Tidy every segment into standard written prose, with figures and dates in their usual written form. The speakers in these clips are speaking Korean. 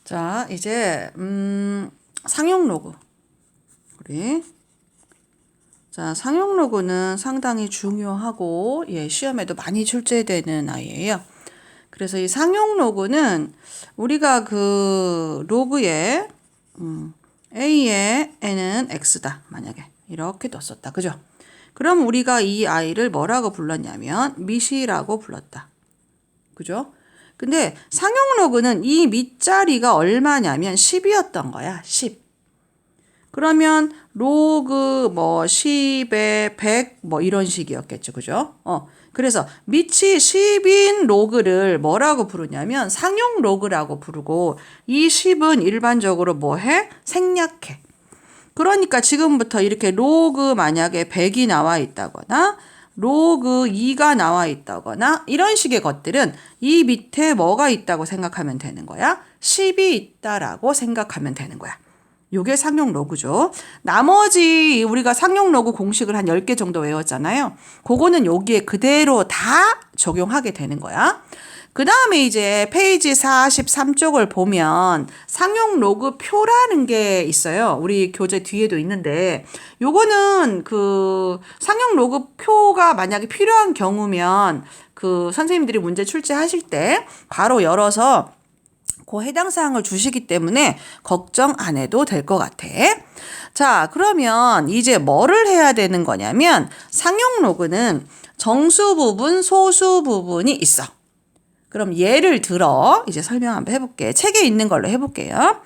자, 이제 상용 로그. 우리 자, 상용 로그는 상당히 중요하고 시험에도 많이 출제되는 아이예요. 그래서 이 상용 로그는 우리가 그 로그에 a의 n은 x다. 만약에 이렇게 뒀었다. 그죠? 그럼 우리가 이 아이를 뭐라고 불렀냐면 밑이라고 불렀다. 그죠? 근데 상용 로그는 이 밑자리가 얼마냐면 10이었던 거야. 10. 그러면 로그 뭐 10에 100 뭐 이런 식이었겠죠. 그죠? 그래서 밑이 10인 로그를 뭐라고 부르냐면 상용 로그라고 부르고 이 10은 일반적으로 뭐 해? 생략해. 그러니까 지금부터 이렇게 로그 만약에 100이 나와 있다거나 로그 2가 나와 있다거나 이런 식의 것들은 이 밑에 뭐가 있다고 생각하면 되는 거야? 10이 있다라고 생각하면 되는 거야. 요게 상용 로그죠. 나머지 우리가 상용 로그 공식을 한 10개 정도 외웠잖아요. 그거는 여기에 그대로 다 적용하게 되는 거야. 그 다음에 이제 페이지 43쪽을 보면 상용 로그 표라는 게 있어요. 우리 교재 뒤에도 있는데 요거는 그 상용 로그 표가 만약에 필요한 경우면 그 선생님들이 문제 출제하실 때 바로 열어서 그 해당 사항을 주시기 때문에 걱정 안 해도 될 것 같아. 자, 그러면 이제 뭐를 해야 되는 거냐면 상용 로그는 정수 부분, 소수 부분이 있어. 그럼 예를 들어 이제 설명 한번 해볼게. 책에 있는 걸로 해볼게요.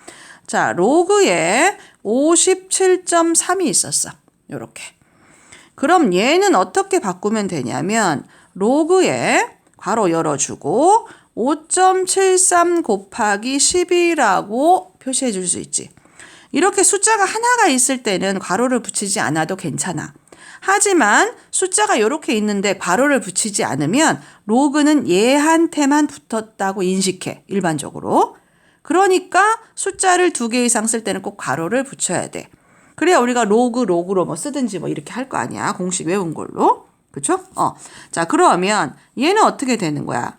자, 로그에 57.3이 있었어. 요렇게. 그럼 얘는 어떻게 바꾸면 되냐면 로그에 괄호 열어주고 5.73 곱하기 10이라고 표시해 줄 수 있지. 이렇게 숫자가 하나가 있을 때는 괄호를 붙이지 않아도 괜찮아. 하지만 숫자가 이렇게 있는데 괄호를 붙이지 않으면 로그는 얘한테만 붙었다고 인식해. 일반적으로. 그러니까 숫자를 2개 이상 쓸 때는 꼭 괄호를 붙여야 돼. 그래야 우리가 로그로 뭐 쓰든지 뭐 이렇게 할 거 아니야. 공식 외운 걸로. 그쵸? 자, 그러면 얘는 어떻게 되는 거야?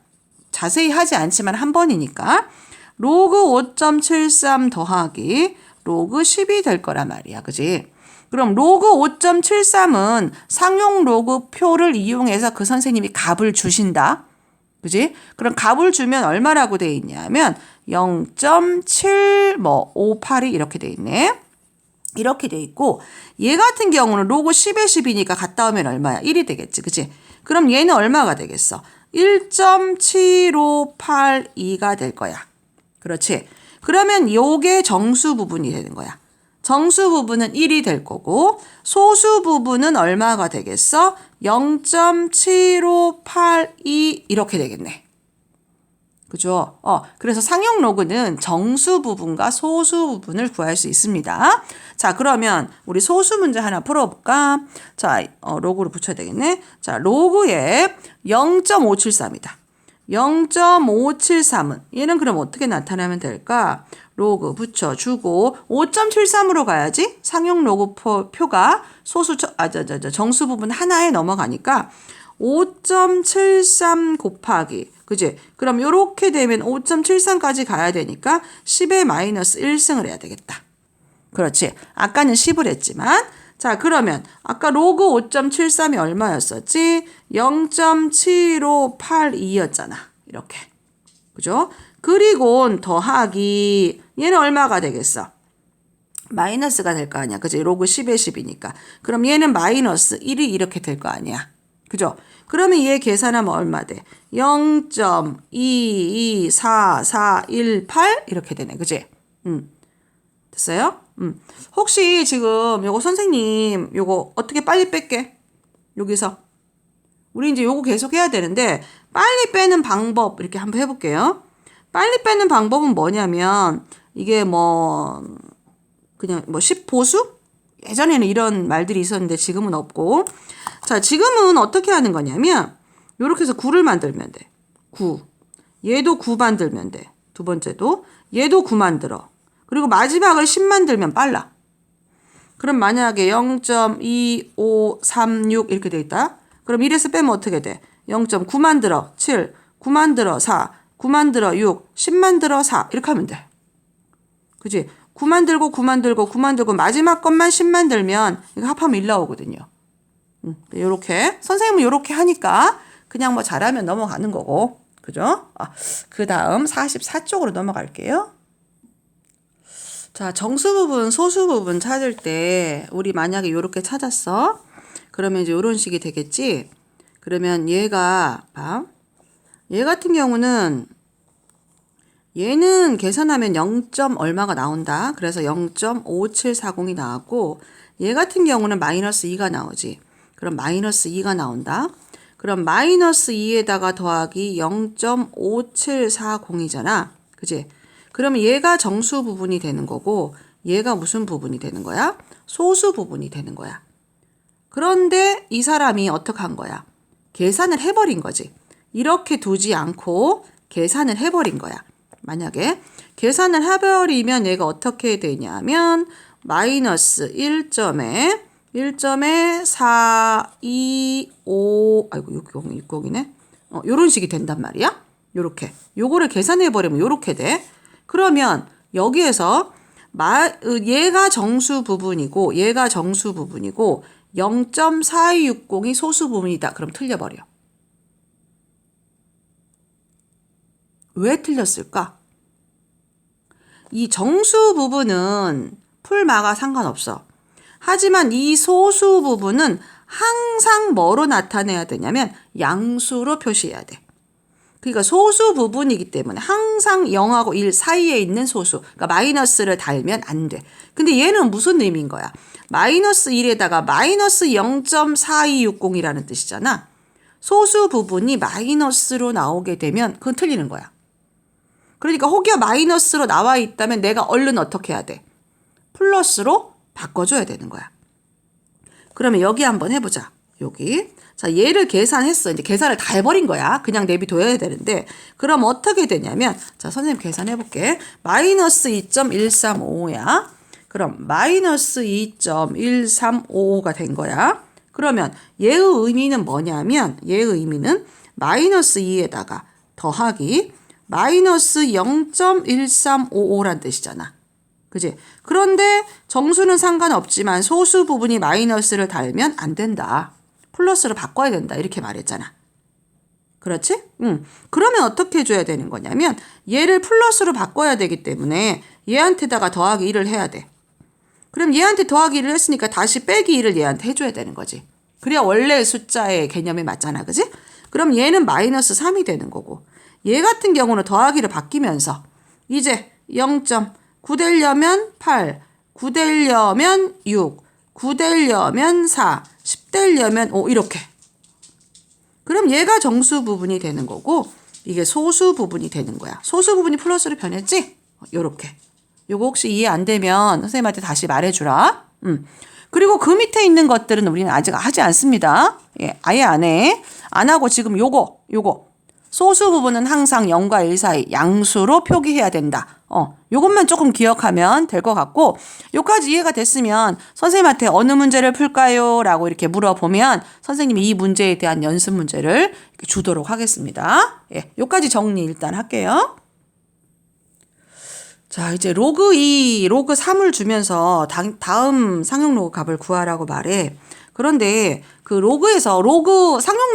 자세히 하지 않지만 한 번이니까 로그 5.73 더하기 로그 10이 될 거란 말이야. 그지? 그럼 로그 5.73은 상용 로그 표를 이용해서 그 선생님이 값을 주신다. 그지? 그럼 값을 주면 얼마라고 돼 있냐면 0.7 뭐 58이 이렇게 돼 있네. 이렇게 돼 있고 얘 같은 경우는 로그 10에 10이니까 갔다 오면 얼마야? 1이 되겠지. 그치? 그럼 얘는 얼마가 되겠어? 1.7582가 될 거야. 그렇지? 그러면 요게 정수 부분이 되는 거야. 정수 부분은 1이 될 거고 소수 부분은 얼마가 되겠어? 0.7582 이렇게 되겠네. 그죠? 그래서 상용 로그는 정수 부분과 소수 부분을 구할 수 있습니다. 자, 그러면 우리 소수 문제 하나 풀어볼까? 자, 로그로 붙여야 되겠네. 자, 로그에 0.573이다. 0.573은 얘는 그럼 어떻게 나타나면 될까? 로그 붙여주고 5.73으로 가야지. 상용 로그 표가 소수 정수 부분 하나에 넘어가니까 5.73 곱하기 그지? 그럼 요렇게 되면 5.73까지 가야 되니까 10의 마이너스 1승을 해야 되겠다. 그렇지. 아까는 10을 했지만 자, 그러면 아까 로그 5.73이 얼마였었지? 0.7582였잖아. 이렇게. 그죠? 그리고 더하기 얘는 얼마가 되겠어? 마이너스가 될 거 아니야. 그지? 로그 10에 10이니까. 그럼 얘는 마이너스 1이 이렇게 될 거 아니야. 그죠? 그러면 얘 계산하면 얼마 돼? 0.22418 이렇게 되네. 그지? 됐어요? 혹시 지금 요거 선생님 요거 어떻게 빨리 뺄게? 여기서. 우리 이제 요거 계속 해야 되는데 빨리 빼는 방법 이렇게 한번 해볼게요. 빨리 빼는 방법은 뭐냐면 이게 뭐 그냥 뭐 10보수? 예전에는 이런 말들이 있었는데 지금은 없고 자 지금은 어떻게 하는 거냐면 요렇게 해서 9를 만들면 돼. 9. 얘도 9 만들면 돼. 두 번째도 얘도 9 만들어. 그리고 마지막을 10 만들면 빨라. 그럼 만약에 0.2536 이렇게 돼 있다. 그럼 1에서 빼면 어떻게 돼? 0.9 만들어 7, 9 만들어 4, 9 만들어 6, 10 만들어 4 이렇게 하면 돼. 그지? 9만 들고 9만 들고 9만 들고 마지막 것만 10만 들면 이거 합하면 1 나오거든요. 요렇게 선생님은 요렇게 하니까 그냥 뭐 잘하면 넘어가는 거고. 그죠? 그 다음 44쪽으로 넘어갈게요. 자, 정수 부분, 소수 부분 찾을 때 우리 만약에 요렇게 찾았어. 그러면 이제 요런 식이 되겠지? 그러면 얘가 봐. 얘 같은 경우는 얘는 계산하면 0. 얼마가 나온다. 그래서 0.5740이 나왔고 얘 같은 경우는 마이너스 2가 나오지. 그럼 마이너스 2가 나온다. 그럼 마이너스 2에다가 더하기 0.5740이잖아. 그지? 그러면 얘가 정수 부분이 되는 거고 얘가 무슨 부분이 되는 거야? 소수 부분이 되는 거야. 그런데 이 사람이 어떻게 한 거야? 계산을 해버린 거지. 이렇게 두지 않고 계산을 해버린 거야. 만약에 계산을 해버리면 얘가 어떻게 되냐면 마이너스 1.425 아이고 60이네. 요런 식이 된단 말이야. 요렇게. 요거를 계산해버리면 요렇게 돼. 그러면 여기에서 얘가 정수 부분이고 얘가 정수 부분이고 0.4260이 소수 부분이다. 그럼 틀려버려. 왜 틀렸을까? 이 정수 부분은 풀마가 상관없어. 하지만 이 소수 부분은 항상 뭐로 나타내야 되냐면 양수로 표시해야 돼. 그러니까 소수 부분이기 때문에 항상 0하고 1 사이에 있는 소수. 그러니까 마이너스를 달면 안 돼. 근데 얘는 무슨 의미인 거야? 마이너스 1에다가 마이너스 0.4260이라는 뜻이잖아. 소수 부분이 마이너스로 나오게 되면 그건 틀리는 거야. 그러니까 혹여 마이너스로 나와 있다면 내가 얼른 어떻게 해야 돼? 플러스로 바꿔줘야 되는 거야. 그러면 여기 한번 해보자. 여기. 자, 얘를 계산했어. 이제 계산을 다 해버린 거야. 그냥 내비둬야 되는데. 그럼 어떻게 되냐면, 자, 선생님 계산해볼게. 마이너스 2.1355야. 그럼 마이너스 2.1355가 된 거야. 그러면 얘의 의미는 뭐냐면, 얘의 의미는 마이너스 2에다가 더하기 마이너스 0.1355란 뜻이잖아. 그지? 그런데 정수는 상관없지만 소수 부분이 마이너스를 달면 안 된다. 플러스로 바꿔야 된다. 이렇게 말했잖아. 그렇지? 그러면 어떻게 해줘야 되는 거냐면 얘를 플러스로 바꿔야 되기 때문에 얘한테다가 더하기 1을 해야 돼. 그럼 얘한테 더하기 1을 했으니까 다시 빼기 1을 얘한테 해줘야 되는 거지. 그래야 원래 숫자의 개념이 맞잖아. 그지? 그럼 얘는 마이너스 3이 되는 거고 얘 같은 경우는 더하기를 바뀌면서 이제 0.9 되려면 8, 9 되려면 6, 9 되려면 4, 10 되려면 5 이렇게. 그럼 얘가 정수 부분이 되는 거고 이게 소수 부분이 되는 거야. 소수 부분이 플러스로 변했지? 요렇게. 요거 혹시 이해 안 되면 선생님한테 다시 말해주라. 그리고 그 밑에 있는 것들은 우리는 아직 하지 않습니다. 예, 아예 안 해. 안 하고 지금 요거. 소수 부분은 항상 0과 1 사이 양수로 표기해야 된다. 요것만 조금 기억하면 될 것 같고 요까지 이해가 됐으면 선생님한테 어느 문제를 풀까요? 라고 이렇게 물어보면 선생님이 이 문제에 대한 연습 문제를 주도록 하겠습니다. 예, 요까지 정리 일단 할게요. 자, 이제 로그 2, 로그 3을 주면서 다음 상용 로그 값을 구하라고 말해. 그런데 그 상용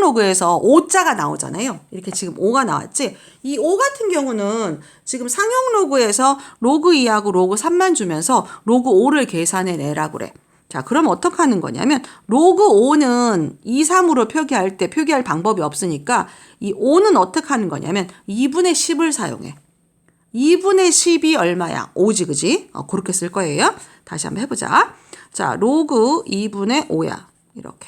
로그에서 5자가 나오잖아요. 이렇게 지금 5가 나왔지? 이 5 같은 경우는 지금 상용 로그에서 로그 2하고 로그 3만 주면서 로그 5를 계산해 내라고 그래. 자, 그럼 어떻게 하는 거냐면 로그 5는 2, 3으로 표기할 때 표기할 방법이 없으니까 이 5는 어떻게 하는 거냐면 2분의 10을 사용해. 2분의 10이 얼마야? 5지, 그지? 그렇게 쓸 거예요. 다시 한번 해보자. 자, 로그 2분의 5야. 이렇게.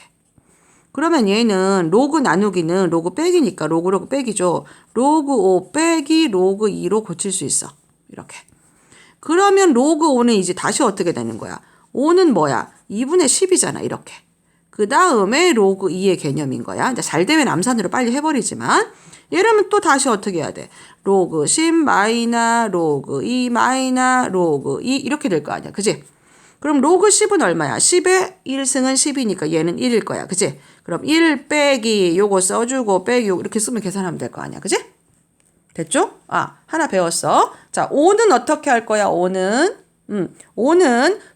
그러면 얘는 로그 나누기는 로그 빼기니까 로그 빼기죠. 로그 5 빼기 로그 2로 고칠 수 있어. 이렇게. 그러면 로그 5는 이제 다시 어떻게 되는 거야? 5는 뭐야? 2분의 10이잖아. 이렇게. 그 다음에 로그 2의 개념인 거야. 이제 잘 되면 암산으로 빨리 해버리지만 이러면 또 다시 어떻게 해야 돼? 로그 10 마이너 로그 2 마이너 로그 2 이렇게 될 거 아니야. 그지? 그럼 로그 10은 얼마야? 10의 1승은 10이니까 얘는 1일 거야. 그지? 그럼 1 빼기 요거 써주고 빼기 요거 이렇게 쓰면 계산하면 될 거 아니야. 그지? 됐죠? 하나 배웠어. 자, 5는 어떻게 할 거야? 5는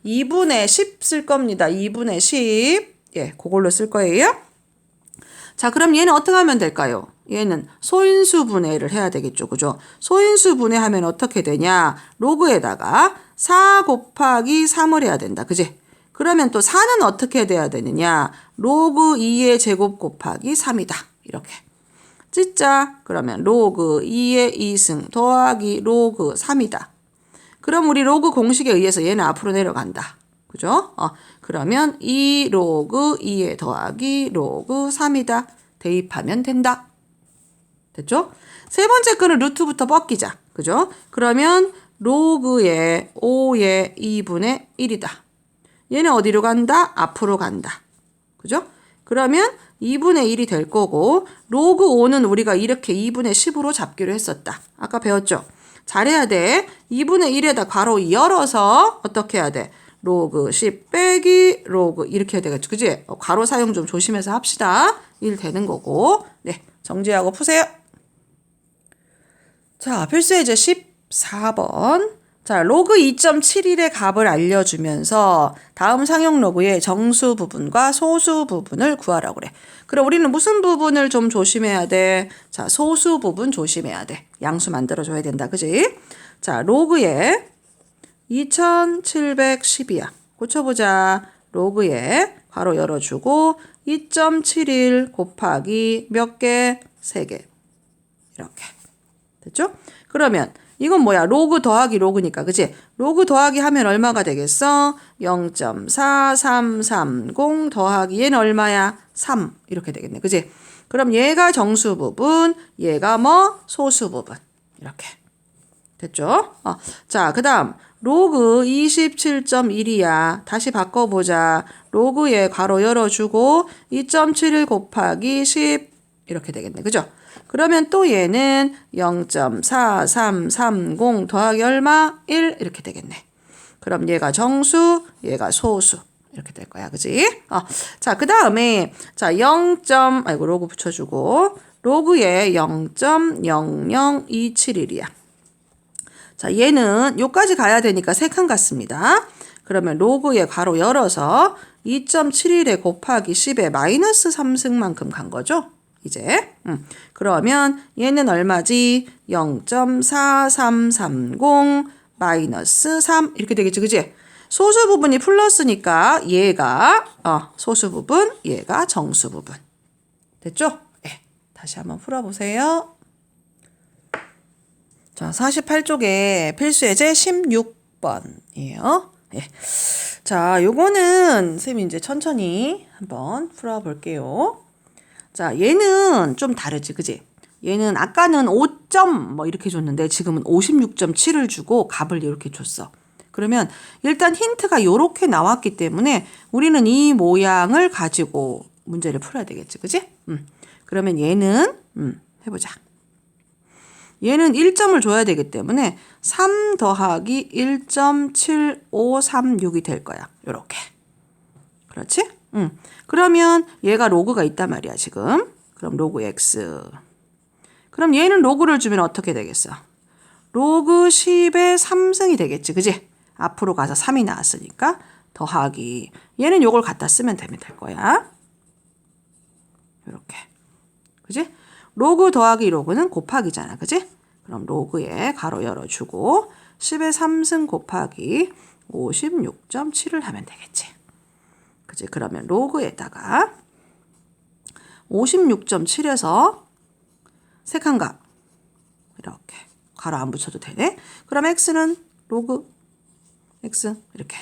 2분의 10 쓸 겁니다. 2분의 10. 예, 그걸로 쓸 거예요. 자, 그럼 얘는 어떻게 하면 될까요? 얘는 소인수 분해를 해야 되겠죠. 그죠? 소인수 분해하면 어떻게 되냐? 로그에다가 4 곱하기 3을 해야 된다. 그지? 그러면 또 4는 어떻게 돼야 되느냐? 로그 2의 제곱 곱하기 3이다. 이렇게. 찢자. 그러면 로그 2의 2승 더하기 로그 3이다. 그럼 우리 로그 공식에 의해서 얘는 앞으로 내려간다. 그죠? 그러면 2 로그 2에 더하기 로그 3이다. 대입하면 된다. 됐죠? 세 번째 거는 루트부터 벗기자. 그죠? 그러면 로그의 5의 2분의 1이다. 얘는 어디로 간다? 앞으로 간다. 그죠? 그러면 2분의 1이 될 거고 로그 5는 우리가 이렇게 2분의 10으로 잡기로 했었다. 아까 배웠죠? 잘해야 돼. 2분의 1에다 괄호 열어서 어떻게 해야 돼? 로그 10 빼기 로그 이렇게 해야 되겠죠. 그지? 괄호 사용 좀 조심해서 합시다. 1 되는 거고. 네, 정지하고 푸세요. 자, 필수예제 14번. 자, 로그 2.71의 값을 알려주면서 다음 상용 로그의 정수 부분과 소수 부분을 구하라고 그래. 그럼 우리는 무슨 부분을 좀 조심해야 돼? 자, 소수 부분 조심해야 돼. 양수 만들어줘야 된다. 그지? 자, 로그에 2710이야. 고쳐보자. 로그에 괄호 열어주고 2.71 곱하기 몇 개? 3개. 이렇게. 됐죠? 그러면 이건 뭐야? 로그 더하기 로그니까. 그치? 로그 더하기 하면 얼마가 되겠어? 0.4330 더하기 얘는 얼마야? 3. 이렇게 되겠네. 그치? 그럼 얘가 정수 부분, 얘가 뭐? 소수 부분. 이렇게. 됐죠? 자, 그 다음 로그 27.1이야. 다시 바꿔보자. 로그에 괄호 열어주고 2.71 곱하기 10 이렇게 되겠네. 그죠? 그러면 또 얘는 0.4330 더하기 얼마? 1 이렇게 되겠네. 그럼 얘가 정수, 얘가 소수 이렇게 될 거야. 그지? 자, 그 다음에 자, 로그 붙여주고 로그에 0.00271이야. 자, 얘는 요까지 가야 되니까 3칸 같습니다. 그러면 로그에 괄호 열어서 2.71에 곱하기 10에 마이너스 3승만큼 간 거죠? 이제 그러면 얘는 얼마지? 0.4330 마이너스 3 이렇게 되겠지. 그지? 소수 부분이 플러스니까 얘가 소수 부분, 얘가 정수 부분. 됐죠? 네. 다시 한번 풀어보세요. 자, 48쪽에 필수예제 16번이에요. 네. 자, 요거는 쌤이 이제 천천히 한번 풀어볼게요. 자, 얘는 좀 다르지, 그지? 얘는 아까는 5점 뭐 이렇게 줬는데 지금은 56.7을 주고 값을 이렇게 줬어. 그러면 일단 힌트가 요렇게 나왔기 때문에 우리는 이 모양을 가지고 문제를 풀어야 되겠지, 그지? 그러면 얘는 해보자. 얘는 1점을 줘야 되기 때문에 3 더하기 1.7536이 될 거야. 요렇게. 그렇지? 그러면 얘가 로그가 있단 말이야, 지금. 그럼 로그 x. 그럼 얘는 로그를 주면 어떻게 되겠어? 로그 10의 3승이 되겠지, 그지? 앞으로 가서 3이 나왔으니까 더하기. 얘는 요걸 갖다 쓰면 되면 될 거야. 요렇게. 그지? 로그 더하기 로그는 곱하기잖아, 그지? 그럼 로그에 괄호 열어주고 10의 3승 곱하기 56.7을 하면 되겠지. 그치? 그러면 로그에다가 56.7에서 색한값 이렇게 괄호 안 붙여도 되네. 그럼 x는 로그 x 이렇게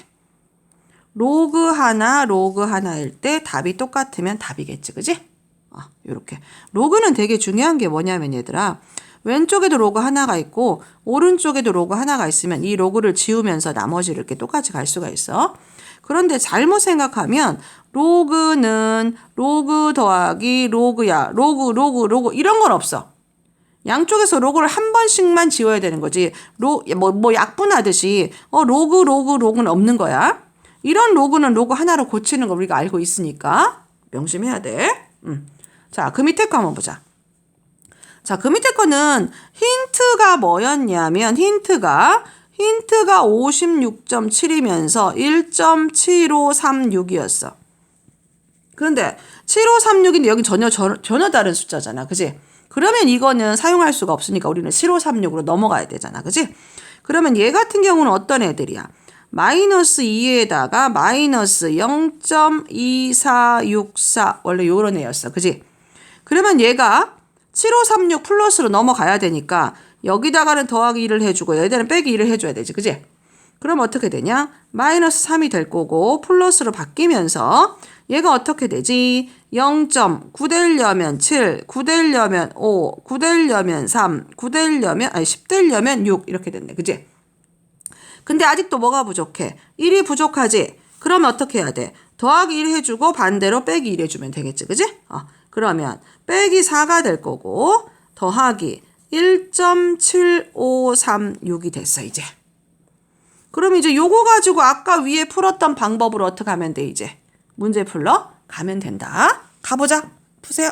로그 하나일 때 답이 똑같으면 답이겠지, 그지? 이렇게 로그는 되게 중요한 게 뭐냐면 얘들아, 왼쪽에도 로그 하나가 있고 오른쪽에도 로그 하나가 있으면 이 로그를 지우면서 나머지를 이렇게 똑같이 갈 수가 있어. 그런데 잘못 생각하면 로그는 로그 더하기 로그야. 로그 이런 건 없어. 양쪽에서 로그를 한 번씩만 지워야 되는 거지. 뭐 약분하듯이 로그는 없는 거야. 이런 로그는 로그 하나로 고치는 거 우리가 알고 있으니까 명심해야 돼. 자, 그 밑에 거 한번 보자. 자, 그 밑에 거는 힌트가 뭐였냐면 힌트가 56.7이면서 1.7536이었어. 그런데 7536인데 여기 전혀 다른 숫자잖아. 그지? 그러면 이거는 사용할 수가 없으니까 우리는 7536으로 넘어가야 되잖아. 그지? 그러면 얘 같은 경우는 어떤 애들이야? 마이너스 2에다가 마이너스 0.2464 원래 요런 애였어. 그지? 그러면 얘가 7536 플러스로 넘어가야 되니까 여기다가는 더하기 1을 해주고 여기다는 빼기 1을 해줘야 되지. 그지? 그럼 어떻게 되냐? 마이너스 3이 될 거고 플러스로 바뀌면서 얘가 어떻게 되지? 0.9 되려면 7, 9 되려면 5, 9 되려면 3, 9 되려면 10 되려면 6 이렇게 됐네. 그지? 근데 아직도 뭐가 부족해? 1이 부족하지? 그러면 어떻게 해야 돼? 더하기 1 해주고 반대로 빼기 1 해주면 되겠지. 그지? 그러면 빼기 4가 될 거고 더하기 1.7536이 됐어 이제. 그럼 이제 요거 가지고 아까 위에 풀었던 방법으로 어떻게 하면 돼 이제? 문제 풀러 가면 된다. 가보자. 푸세요.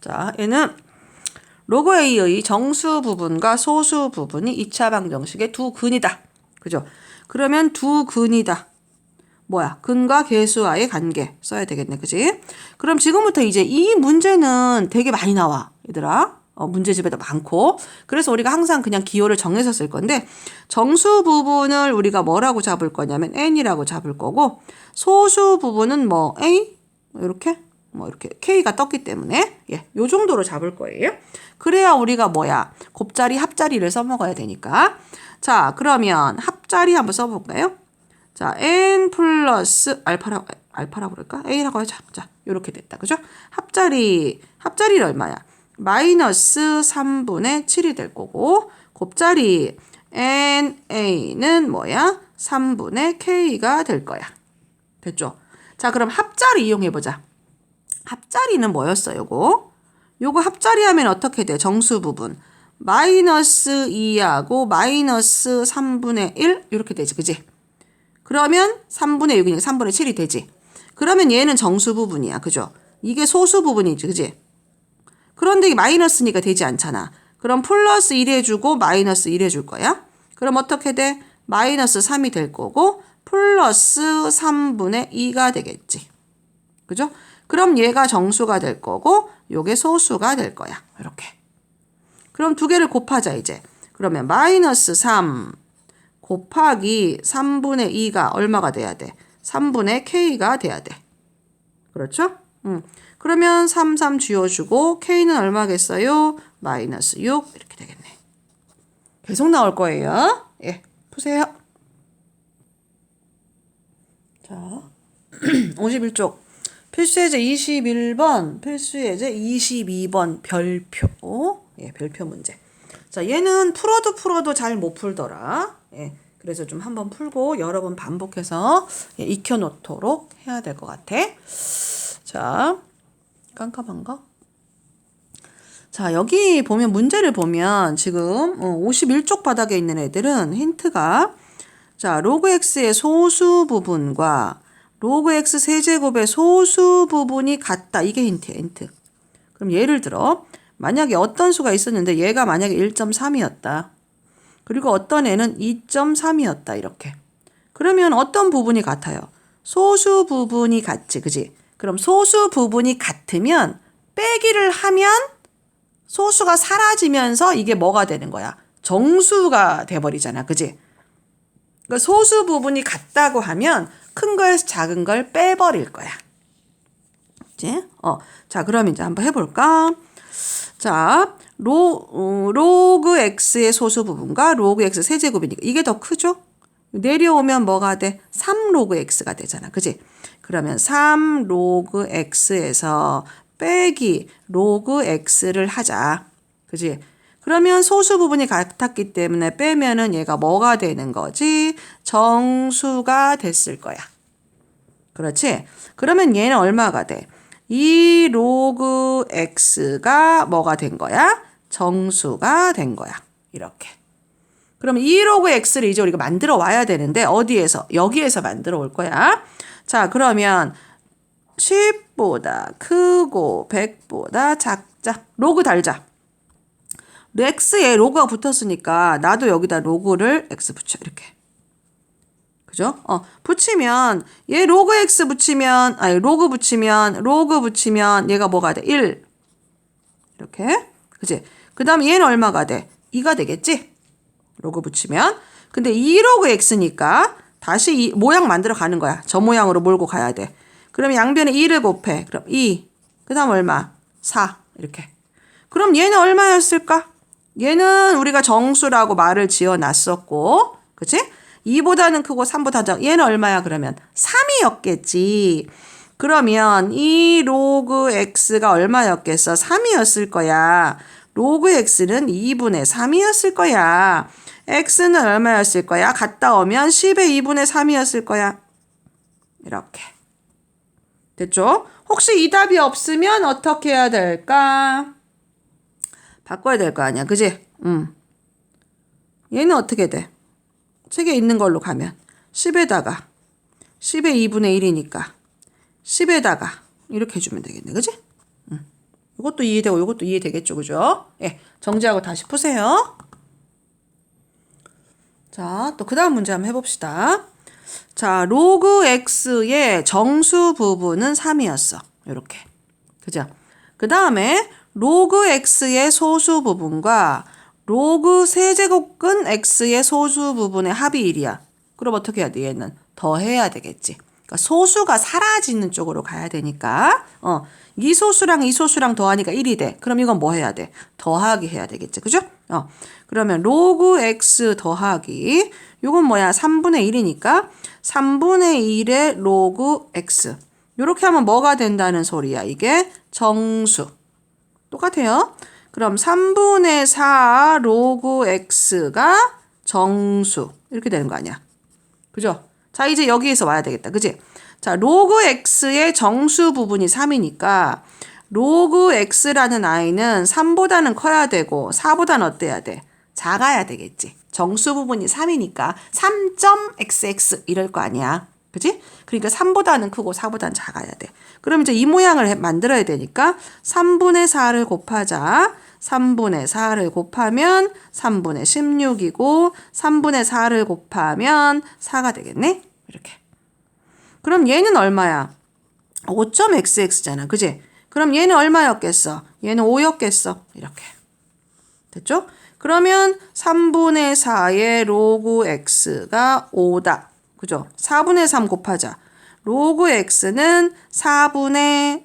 자, 얘는 로그 A의 정수 부분과 소수 부분이 2차 방정식의 두 근이다. 그죠? 그러면 두 근이다. 뭐야? 근과 계수와의 관계 써야 되겠네. 그지? 그럼 지금부터 이제 이 문제는 되게 많이 나와. 얘들아. 문제집에도 많고. 그래서 우리가 항상 그냥 기호를 정해서 쓸 건데 정수 부분을 우리가 뭐라고 잡을 거냐면 n이라고 잡을 거고 소수 부분은 뭐 a 이렇게 이렇게 k가 떴기 때문에 요 정도로 잡을 거예요. 그래야 우리가 뭐야? 곱자리 합자리를 써먹어야 되니까. 자, 그러면 합자리 한번 써볼까요? 자, n 플러스 알파라고 그럴까? a라고 하자. 자, 요렇게 됐다. 그죠? 합자리는 얼마야? 마이너스 3분의 7이 될 거고 곱자리 na는 뭐야? 3분의 k가 될 거야. 됐죠? 자, 그럼 합자리 이용해보자. 합자리는 뭐였어, 요거 합자리 하면 어떻게 돼? 정수 부분. 마이너스 2하고 마이너스 3분의 1 이렇게 되지. 그지? 그러면 3분의 6이니까 3분의 7이 되지. 그러면 얘는 정수 부분이야. 그죠? 이게 소수 부분이지. 그지? 그런데 이게 마이너스니까 되지 않잖아. 그럼 플러스 1 해주고 마이너스 1 해줄 거야. 그럼 어떻게 돼? 마이너스 3이 될 거고 플러스 3분의 2가 되겠지. 그죠? 그럼 얘가 정수가 될 거고 요게 소수가 될 거야. 이렇게. 그럼 두 개를 곱하자 이제. 그러면 마이너스 3 곱하기 3분의 2가 얼마가 돼야 돼? 3분의 k가 돼야 돼. 그렇죠? 그러면 3, 3 쥐어주고 k는 얼마겠어요? 마이너스 6 이렇게 되겠네. 계속 나올 거예요. 예, 푸세요. 자, 51쪽. 필수예제 21번, 필수예제 22번 별표. 예, 별표 문제. 자, 얘는 풀어도 잘 못 풀더라. 예, 그래서 좀 한번 풀고 여러 번 반복해서 익혀놓도록 해야 될 것 같아. 자, 깜깜한가? 자, 여기 보면 문제를 보면 지금 51쪽 바닥에 있는 애들은 힌트가 자, 로그 x의 소수 부분과 로그 x 세제곱의 소수 부분이 같다. 이게 힌트야, 힌트. 그럼 예를 들어 만약에 어떤 수가 있었는데 얘가 만약에 1.3이었다. 그리고 어떤 애는 2.3이었다. 이렇게. 그러면 어떤 부분이 같아요? 소수 부분이 같지. 그지? 그럼 소수 부분이 같으면 빼기를 하면 소수가 사라지면서 이게 뭐가 되는 거야? 정수가 돼버리잖아. 그지? 그러니까 소수 부분이 같다고 하면 큰 거에서 작은 걸 빼버릴 거야. 그치? 자, 그럼 이제 한번 해볼까? 자, 로그 x의 소수 부분과 로그 x 세제곱이니까 이게 더 크죠? 내려오면 뭐가 돼? 3 로그 x가 되잖아. 그지? 그러면 3 로그 x에서 빼기 로그 x를 하자. 그지? 그러면 소수 부분이 같았기 때문에 빼면은 얘가 뭐가 되는 거지? 정수가 됐을 거야. 그렇지? 그러면 얘는 얼마가 돼? 2 로그 x가 뭐가 된 거야? 정수가 된 거야. 이렇게. 그럼 2 로그 x를 이제 우리가 만들어 와야 되는데 어디에서? 여기에서 만들어 올 거야. 자, 그러면 10보다 크고 100보다 작자. 로그 달자. x에 로그가 붙었으니까 나도 여기다 로그를 x 붙여. 이렇게. 그죠? 붙이면 얘 로그 x 붙이면 로그 붙이면 얘가 뭐가 돼? 1. 이렇게. 그지? 그다음 얘는 얼마가 돼? 2가 되겠지? 로그 붙이면. 근데 2로그 x니까 다시 이 모양 만들어 가는 거야. 저 모양으로 몰고 가야 돼. 그럼 양변에 2를 곱해. 그럼 2. 그다음 얼마? 4. 이렇게. 그럼 얘는 얼마였을까? 얘는 우리가 정수라고 말을 지어 놨었고. 그치? 2보다는 크고 3보다 작아. 얘는 얼마야 그러면? 3이었겠지. 그러면 이 로그 x가 얼마였겠어? 3이었을 거야. 로그 x는 2분의 3이었을 거야. x는 얼마였을 거야? 갔다 오면 10의 2분의 3이었을 거야. 이렇게. 됐죠? 혹시 이 답이 없으면 어떻게 해야 될까? 바꿔야 될 거 아니야. 그지? 얘는 어떻게 돼? 책에 있는 걸로 가면 10에다가 10의 2분의 1이니까 10에다가 이렇게 해주면 되겠네. 그지? 이것도 이해되고 이것도 이해되겠죠. 그죠? 예, 정지하고 다시 푸세요. 자, 또 그 다음 문제 한번 해봅시다. 자, 로그 x의 정수 부분은 3이었어. 이렇게. 그죠? 그 다음에 로그 x의 소수 부분과 로그 세제곱근 x의 소수 부분의 합이 1이야. 그럼 어떻게 해야 돼? 얘는 더해야 되겠지. 그러니까 소수가 사라지는 쪽으로 가야 되니까 이 소수랑 이 소수랑 더하니까 1이 돼. 그럼 이건 뭐 해야 돼? 더하기 해야 되겠지. 그죠? 그러면 로그 x 더하기 이건 뭐야? 3분의 1이니까 3분의 1의 로그 x. 이렇게 하면 뭐가 된다는 소리야? 이게 정수. 똑같아요. 그럼 3분의 4 로그 x가 정수. 이렇게 되는 거 아니야. 그죠? 자, 이제 여기에서 와야 되겠다. 그지? 자, 로그 x의 정수 부분이 3이니까 로그 x라는 아이는 3보다는 커야 되고 4보다는 어때야 돼? 작아야 되겠지. 정수 부분이 3이니까 3.xx 이럴 거 아니야. 그지? 그러니까 3보다는 크고 4보다는 작아야 돼. 그럼 이제 이 모양을 만들어야 되니까 3분의 4를 곱하자. 3분의 4를 곱하면 3분의 16이고 3분의 4를 곱하면 4가 되겠네? 이렇게. 그럼 얘는 얼마야? 5.xx잖아. 그지? 그럼 얘는 얼마였겠어? 얘는 5였겠어. 이렇게. 됐죠? 그러면 3분의 4의 로그 x가 5다. 그죠? 4분의 3 곱하자. 로그 x는 4분의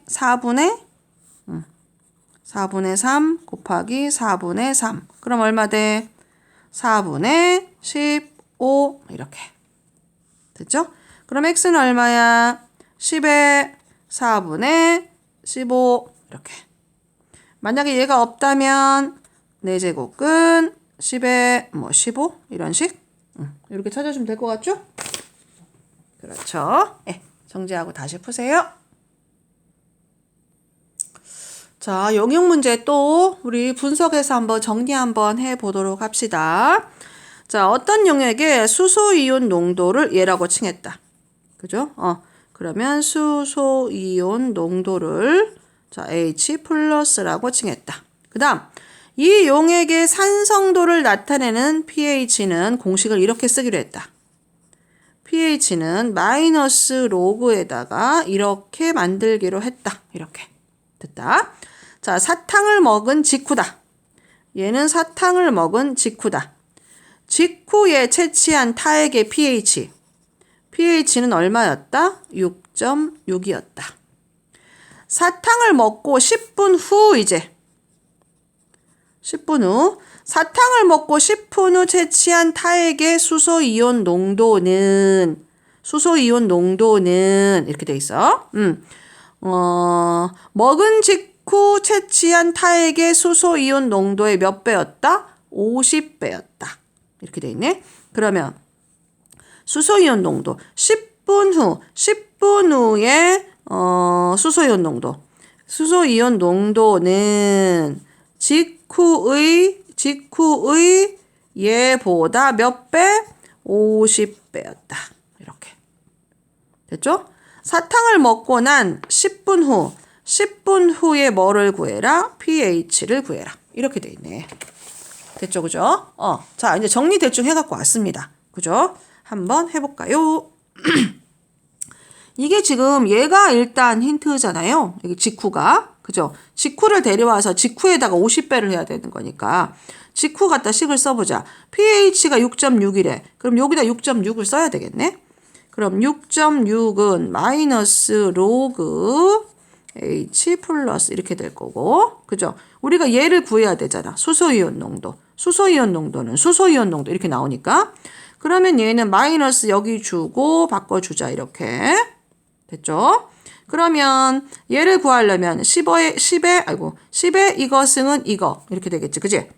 3 곱하기 4분의 3. 그럼 얼마 돼? 4분의 15 이렇게. 됐죠? 그럼 x는 얼마야? 10의 4분의 15 이렇게. 만약에 얘가 없다면 4제곱근 10의 15 이런 식? 이렇게 찾아주면 될 것 같죠? 그렇죠. 예, 정지하고 다시 푸세요. 자, 영역 문제 또 우리 분석해서 한번 정리 한번 해보도록 합시다. 자, 어떤 용액의 수소이온 농도를 얘라고 칭했다. 그죠? 그러면 수소이온 농도를 자, H 플러스라고 칭했다. 그 다음, 이 용액의 산성도를 나타내는 pH는 공식을 이렇게 쓰기로 했다. pH는 마이너스 로그에다가 이렇게 만들기로 했다. 이렇게. 됐다. 자, 사탕을 먹은 직후다. 얘는 사탕을 먹은 직후다. 직후에 채취한 타액의 pH. pH는 얼마였다? 6.6이었다. 사탕을 먹고 10분 후 이제 10분 후 사탕을 먹고 10분 후 채취한 타액의 수소이온 농도는 이렇게 돼 있어. 먹은 직후 채취한 타액의 수소이온 농도의 몇 배였다? 50배였다. 이렇게 돼 있네. 그러면 수소이온 농도 10분 후에 수소이온 농도는 직후의 얘보다 몇 배? 50배였다. 이렇게. 됐죠? 사탕을 먹고 난 10분 후에 뭐를 구해라? pH를 구해라. 이렇게 돼 있네. 됐죠, 그죠? 자, 이제 정리 대충 해갖고 왔습니다. 그죠? 한번 해볼까요? 이게 지금 얘가 일단 힌트잖아요. 여기 직후가. 그죠? 직후를 데려와서 직후에다가 50배를 해야 되는 거니까. 직후 갖다 식을 써보자. pH가 6.6이래. 그럼 여기다 6.6을 써야 되겠네. 그럼 6.6은 마이너스 로그 H 플러스 이렇게 될 거고. 그죠? 우리가 얘를 구해야 되잖아. 수소이온 농도. 수소이온 농도는 수소이온 농도 이렇게 나오니까. 그러면 얘는 마이너스 여기 주고 바꿔주자. 이렇게. 됐죠? 그러면 얘를 구하려면 10의 이것은 이거 이렇게 되겠지. 그지?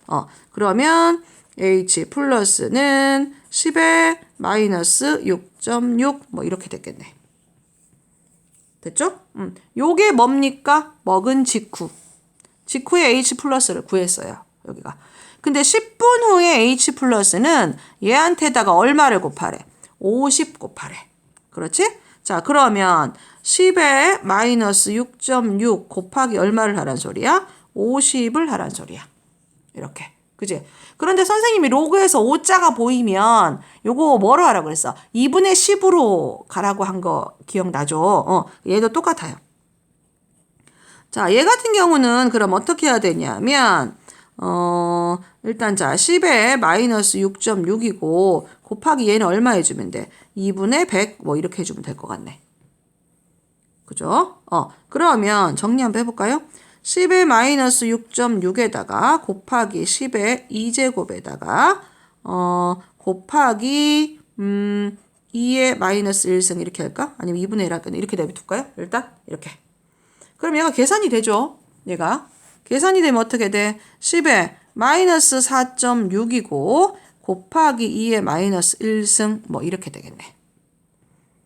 그러면 H 플러스는 10의 마이너스 6.6 뭐 이렇게 됐겠네. 됐죠? 요게 뭡니까? 먹은 직후. 직후에 H 플러스를 구했어요. 여기가. 근데 10분 후에 H 플러스는 얘한테다가 얼마를 곱하래? 50 곱하래. 그렇지? 자, 그러면 10에 마이너스 6.6 곱하기 얼마를 하란 소리야? 50을 하란 소리야. 이렇게. 그지? 그런데 선생님이 로그에서 5자가 보이면 요거 뭐로 하라고 그랬어? 2분의 10으로 가라고 한 거 기억나죠? 얘도 똑같아요. 자, 얘 같은 경우는 그럼 어떻게 해야 되냐면 일단 자 10에 마이너스 6.6이고 곱하기 얘는 얼마 해주면 돼? 2분의 100 뭐 이렇게 해주면 될 것 같네. 그죠? 그러면 정리 한번 해볼까요? 10의 마이너스 6.6에다가 곱하기 10의 2제곱에다가 곱하기 2의 마이너스 1승 이렇게 할까? 아니면 2분의 1 할까? 이렇게 내둘까요? 일단 이렇게. 그럼 얘가 계산이 되죠. 얘가. 계산이 되면 어떻게 돼? 10의 마이너스 4.6이고 곱하기 2의 마이너스 1승 뭐 이렇게 되겠네.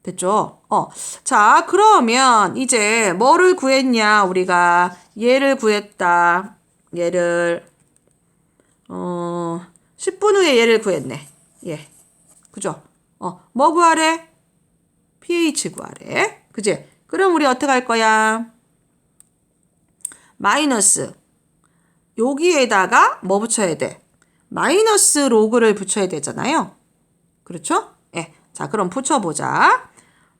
됐죠? 자, 그러면 이제 뭐를 구했냐? 우리가 얘를 구했다. 얘를 10분 후에 얘를 구했네. 예. 그죠? 뭐 구하래? pH 구하래. 그지? 그럼 우리 어떻게 할 거야? 마이너스 여기에다가 뭐 붙여야 돼? 마이너스 로그를 붙여야 되잖아요. 그렇죠? 예. 자, 그럼 붙여보자.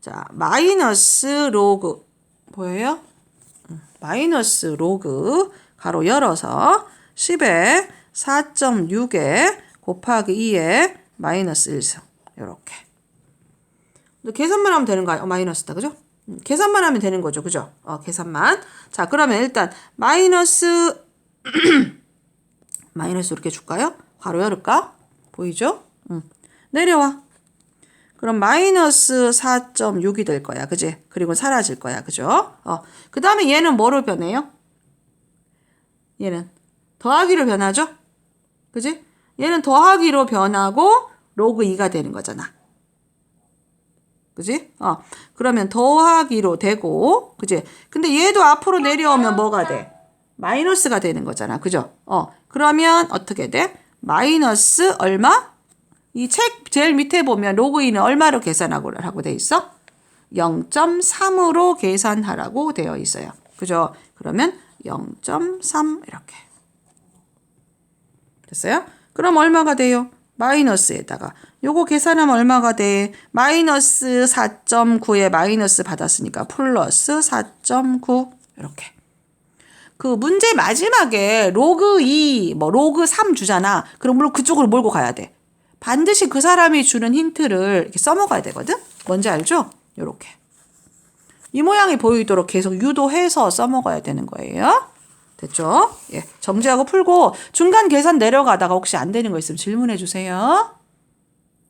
자, 마이너스 로그 보여요? 마이너스 로그 가로 열어서 10에 4.6에 곱하기 2에 마이너스 1승 이렇게. 계산만 하면 되는 거야. 마이너스다. 그죠? 계산만 하면 되는 거죠. 그죠? 계산만. 자, 그러면 일단 마이너스 마이너스 이렇게 줄까요? 가로 열을까? 보이죠? 내려와. 그럼 마이너스 4.6이 될 거야. 그지? 그리고 사라질 거야. 그죠? 그 다음에 얘는 뭐로 변해요? 얘는 더하기로 변하죠? 그지? 얘는 더하기로 변하고 로그 2가 되는 거잖아. 그지? 그러면 더하기로 되고, 그지? 근데 얘도 앞으로 내려오면 뭐가 돼? 마이너스가 되는 거잖아. 그죠? 그러면 어떻게 돼? 마이너스 얼마? 이 책 제일 밑에 보면 로그 2는 얼마로 계산하고 돼 있어? 0.3으로 계산하라고 되어 있어요. 그죠? 그러면 0.3 이렇게. 됐어요? 그럼 얼마가 돼요? 마이너스에다가 요거 계산하면 얼마가 돼? 마이너스 4.9에 마이너스 받았으니까 플러스 4.9 이렇게. 그 문제 마지막에 로그 2, 뭐 로그 3 주잖아. 그럼 물론 그쪽으로 몰고 가야 돼. 반드시 그 사람이 주는 힌트를 이렇게 써먹어야 되거든? 뭔지 알죠? 요렇게. 이 모양이 보이도록 계속 유도해서 써먹어야 되는 거예요. 됐죠? 예. 정지하고 풀고 중간 계산 내려가다가 혹시 안 되는 거 있으면 질문해 주세요.